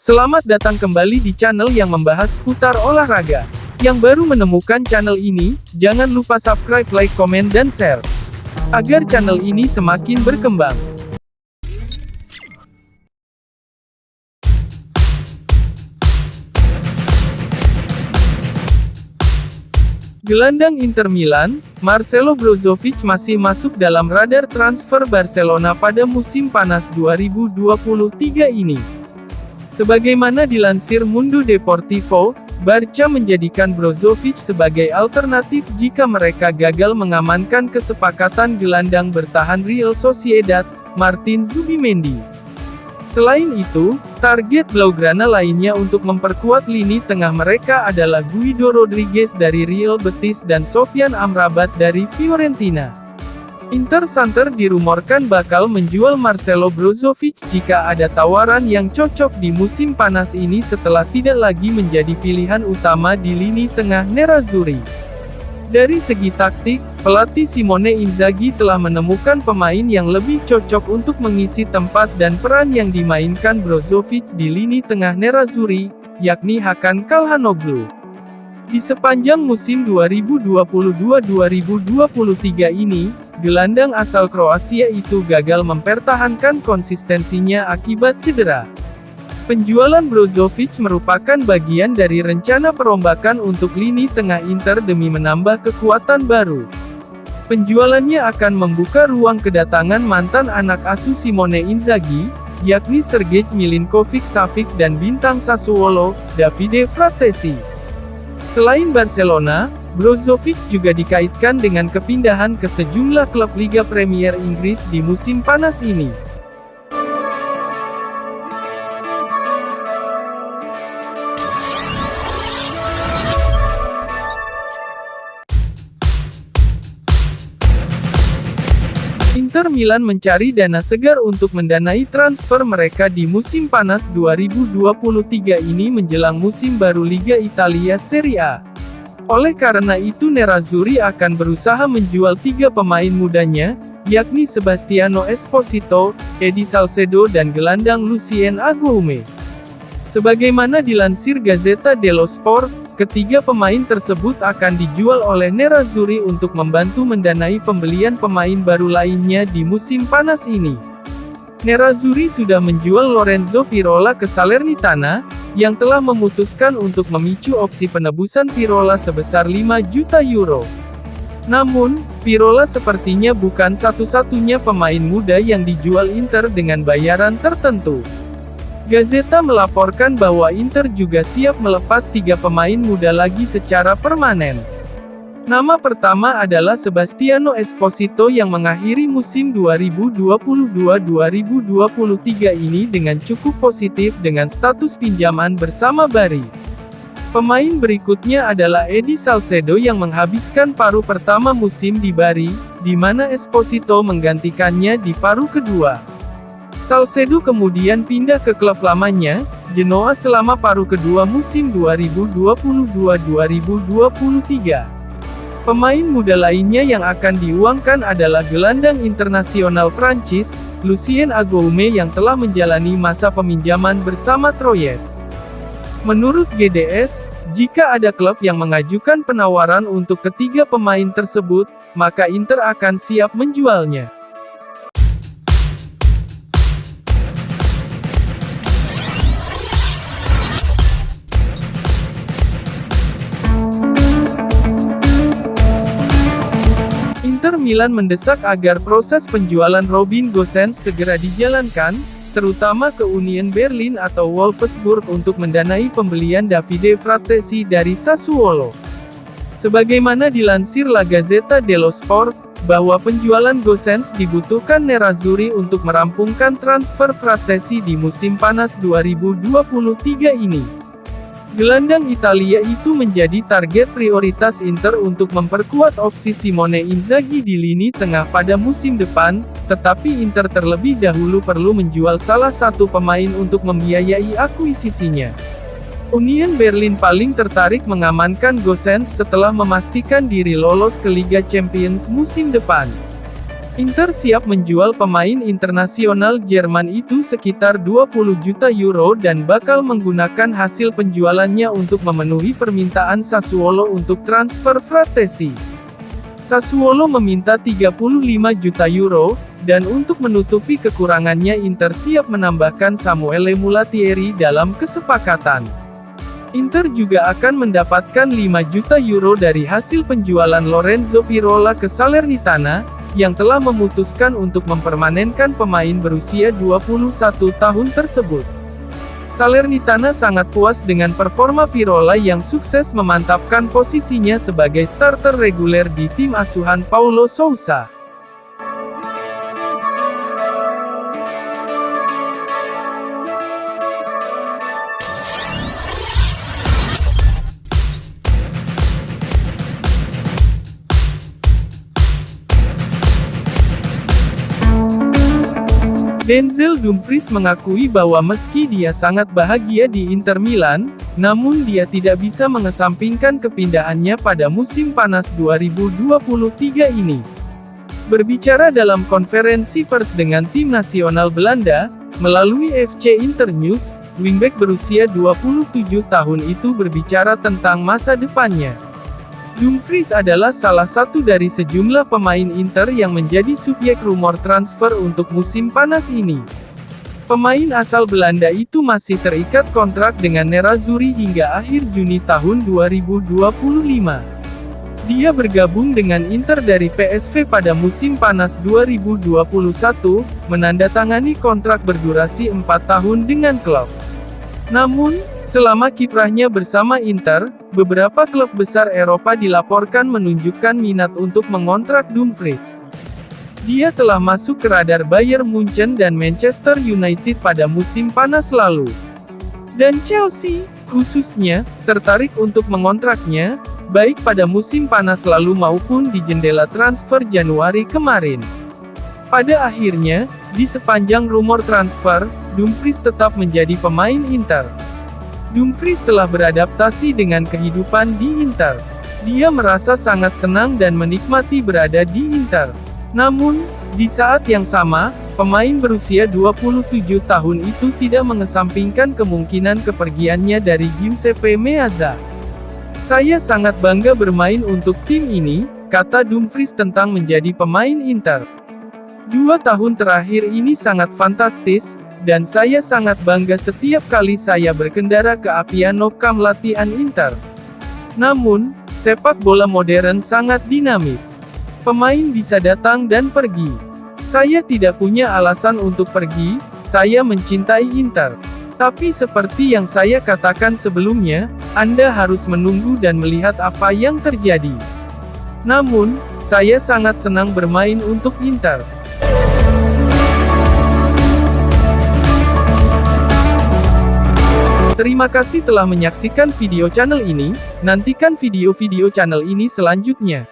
Selamat datang kembali di channel yang membahas seputar olahraga. Yang baru menemukan channel ini, jangan lupa subscribe, like, komen, dan share. Agar channel ini semakin berkembang. Gelandang Inter Milan, Marcelo Brozovic masih masuk dalam radar transfer Barcelona pada musim panas 2023 ini. Sebagaimana dilansir Mundo Deportivo, Barca menjadikan Brozovic sebagai alternatif jika mereka gagal mengamankan kesepakatan gelandang bertahan Real Sociedad, Martin Zubimendi. Selain itu, target Blaugrana lainnya untuk memperkuat lini tengah mereka adalah Guido Rodriguez dari Real Betis dan Sofyan Amrabat dari Fiorentina. Inter Santer dirumorkan bakal menjual Marcelo Brozovic jika ada tawaran yang cocok di musim panas ini setelah tidak lagi menjadi pilihan utama di lini tengah Nerazzurri. Dari segi taktik, pelatih Simone Inzaghi telah menemukan pemain yang lebih cocok untuk mengisi tempat dan peran yang dimainkan Brozovic di lini tengah Nerazzurri, yakni Hakan Calhanoglu. Di sepanjang musim 2022-2023 ini, gelandang asal Kroasia itu gagal mempertahankan konsistensinya akibat cedera. Penjualan Brozovic merupakan bagian dari rencana perombakan untuk lini tengah Inter demi menambah kekuatan baru. Penjualannya akan membuka ruang kedatangan mantan anak asuh Simone Inzaghi, yakni Sergej Milinkovic-Savic dan bintang Sassuolo, Davide Frattesi. Selain Barcelona, Brozovic juga dikaitkan dengan kepindahan ke sejumlah klub Liga Premier Inggris di musim panas ini. Inter Milan mencari dana segar untuk mendanai transfer mereka di musim panas 2023 ini menjelang musim baru Liga Italia Serie A. Oleh karena itu Nerazzurri akan berusaha menjual 3 pemain mudanya, yakni Sebastiano Esposito, Edi Salcedo dan gelandang Lucien Agoume. Sebagaimana dilansir Gazzetta dello Sport, ketiga pemain tersebut akan dijual oleh Nerazzurri untuk membantu mendanai pembelian pemain baru lainnya di musim panas ini. Nerazzurri sudah menjual Lorenzo Pirola ke Salernitana, yang telah memutuskan untuk memicu opsi penebusan Pirola sebesar 5 juta euro. Namun, Pirola sepertinya bukan satu-satunya pemain muda yang dijual Inter dengan bayaran tertentu. Gazzetta melaporkan bahwa Inter juga siap melepas 3 pemain muda lagi secara permanen. Nama pertama adalah Sebastiano Esposito yang mengakhiri musim 2022-2023 ini dengan cukup positif dengan status pinjaman bersama Bari. Pemain berikutnya adalah Edi Salcedo yang menghabiskan paruh pertama musim di Bari, di mana Esposito menggantikannya di paruh kedua. Salcedo kemudian pindah ke klub lamanya, Genoa selama paruh kedua musim 2022-2023. Pemain muda lainnya yang akan diuangkan adalah gelandang internasional Prancis, Lucien Agoume yang telah menjalani masa peminjaman bersama Troyes. Menurut GDS, jika ada klub yang mengajukan penawaran untuk ketiga pemain tersebut, maka Inter akan siap menjualnya. Inter Milan mendesak agar proses penjualan Robin Gosens segera dijalankan, terutama ke Union Berlin atau Wolfsburg untuk mendanai pembelian Davide Frattesi dari Sassuolo. Sebagaimana dilansir La Gazzetta dello Sport, bahwa penjualan Gosens dibutuhkan Nerazzurri untuk merampungkan transfer Frattesi di musim panas 2023 ini. Gelandang Italia itu menjadi target prioritas Inter untuk memperkuat opsi Simone Inzaghi di lini tengah pada musim depan, tetapi Inter terlebih dahulu perlu menjual salah satu pemain untuk membiayai akuisisinya. Union Berlin paling tertarik mengamankan Gosens setelah memastikan diri lolos ke Liga Champions musim depan. Inter siap menjual pemain internasional Jerman itu sekitar 20 juta euro dan bakal menggunakan hasil penjualannya untuk memenuhi permintaan Sassuolo untuk transfer Frattesi. Sassuolo meminta 35 juta euro, dan untuk menutupi kekurangannya Inter siap menambahkan Samuele Mulattieri dalam kesepakatan. Inter juga akan mendapatkan 5 juta euro dari hasil penjualan Lorenzo Pirola ke Salernitana, yang telah memutuskan untuk mempermanenkan pemain berusia 21 tahun tersebut. Salernitana sangat puas dengan performa Pirola yang sukses memantapkan posisinya sebagai starter reguler di tim asuhan Paulo Sousa. Denzel Dumfries mengakui bahwa meski dia sangat bahagia di Inter Milan, namun dia tidak bisa mengesampingkan kepindahannya pada musim panas 2023 ini. Berbicara dalam konferensi pers dengan tim nasional Belanda, melalui FC Internews, wingback berusia 27 tahun itu berbicara tentang masa depannya. Dumfries adalah salah satu dari sejumlah pemain Inter yang menjadi subjek rumor transfer untuk musim panas ini. Pemain asal Belanda itu masih terikat kontrak dengan Nerazzurri hingga akhir Juni tahun 2025. Dia bergabung dengan Inter dari PSV pada musim panas 2021, menandatangani kontrak berdurasi 4 tahun dengan klub. Namun, selama kiprahnya bersama Inter, beberapa klub besar Eropa dilaporkan menunjukkan minat untuk mengontrak Dumfries. Dia telah masuk ke radar Bayern Munchen dan Manchester United pada musim panas lalu. Dan Chelsea, khususnya, tertarik untuk mengontraknya, baik pada musim panas lalu maupun di jendela transfer Januari kemarin. Pada akhirnya, di sepanjang rumor transfer, Dumfries tetap menjadi pemain Inter. Dumfries telah beradaptasi dengan kehidupan di Inter. Dia merasa sangat senang dan menikmati berada di Inter. Namun, di saat yang sama, pemain berusia 27 tahun itu tidak mengesampingkan kemungkinan kepergiannya dari Giuseppe Meazza. "Saya sangat bangga bermain untuk tim ini," kata Dumfries tentang menjadi pemain Inter. "2 tahun terakhir ini sangat fantastis, dan saya sangat bangga setiap kali saya berkendara ke Appiano Camp latihan Inter. Namun, sepak bola modern sangat dinamis. Pemain bisa datang dan pergi. Saya tidak punya alasan untuk pergi, saya mencintai Inter. Tapi seperti yang saya katakan sebelumnya, Anda harus menunggu dan melihat apa yang terjadi. Namun, saya sangat senang bermain untuk Inter." Terima kasih telah menyaksikan video channel ini, nantikan video-video channel ini selanjutnya.